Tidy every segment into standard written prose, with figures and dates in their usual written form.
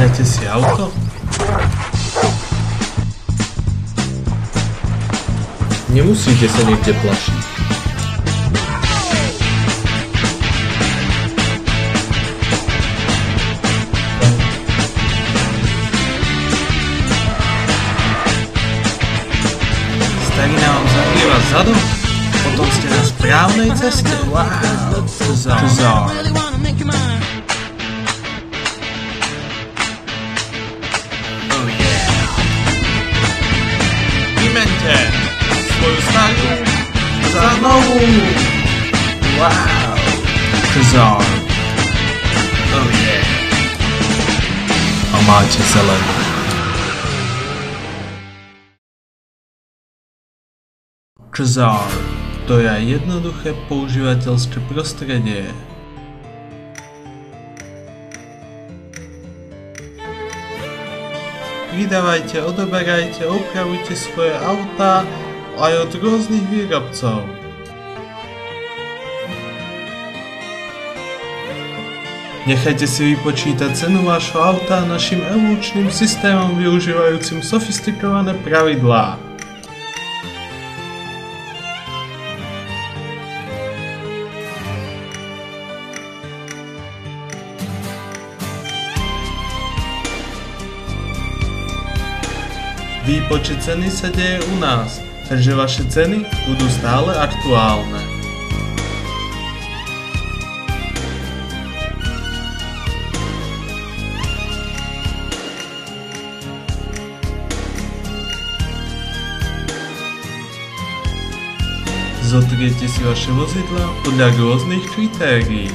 Naháňate si auto? Nemusíte sa niekde plašiť. Starina vám zahrieva zadok? Potom ste na správnej ceste. Wow, Trezor. Oh yeah. Vymente svoju starú za novú. Wow, Trezor. Oh yeah. A máte zelenú. Trezor. To je jednoduché používateľské prostredie. Pridávajte, odoberajte, opravujte svoje autá aj od rôznych výrobcov. Nechajte si vypočítať cenu vášho auta našim evolučným systémom využívajúcim sofistikované pravidlá. Výpočet ceny sa deje u nás, takže vaše ceny budú stále aktuálne. Zotriete si vaše vozidlá podľa rôznych kritérií.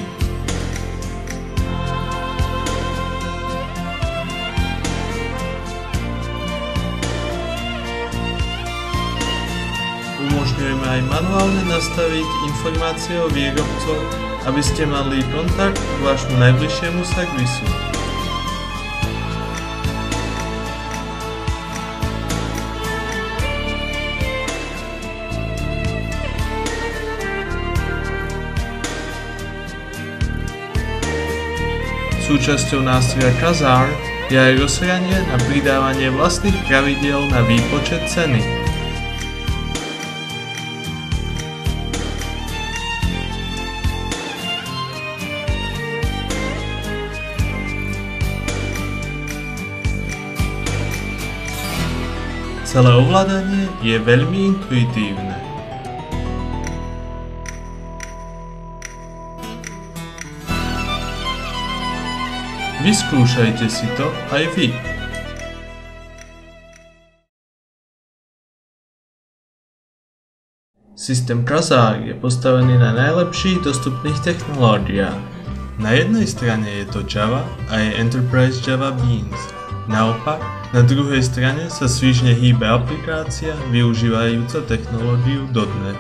Umožňujeme aj manuálne nastaviť informácie o výrobcoch, aby ste mali kontakt k vášmu najbližšiemu servisu. Súčasťou nástroja Trezor je aj rozhranie na pridávanie vlastných pravidiel na výpočet ceny. Celé ovládanie je veľmi intuitívne. Vyskúšajte si to aj vy. Systém Trezor je postavený na najlepších dostupných technológiách. Na jednej strane je to Java a je Enterprise Java Beans. Naopak, na druhej strane sa svižne hýbe aplikácia využívajúca technológiu .NET.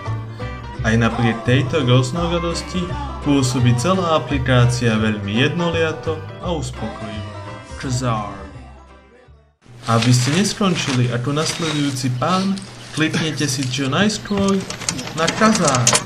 Aj napriek tejto rôznorodosti pôsobí celá aplikácia veľmi jednoliato a uspokojivo. Trezor. Aby ste neskončili ako nasledujúci pán, kliknite si čo najskôr na Trezor.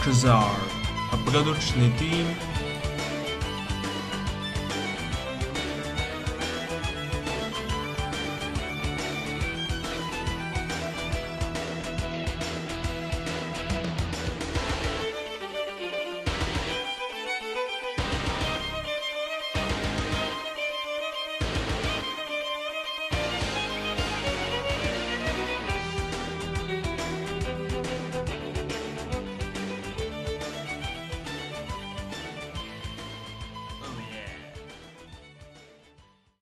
Trezor a produkčný tím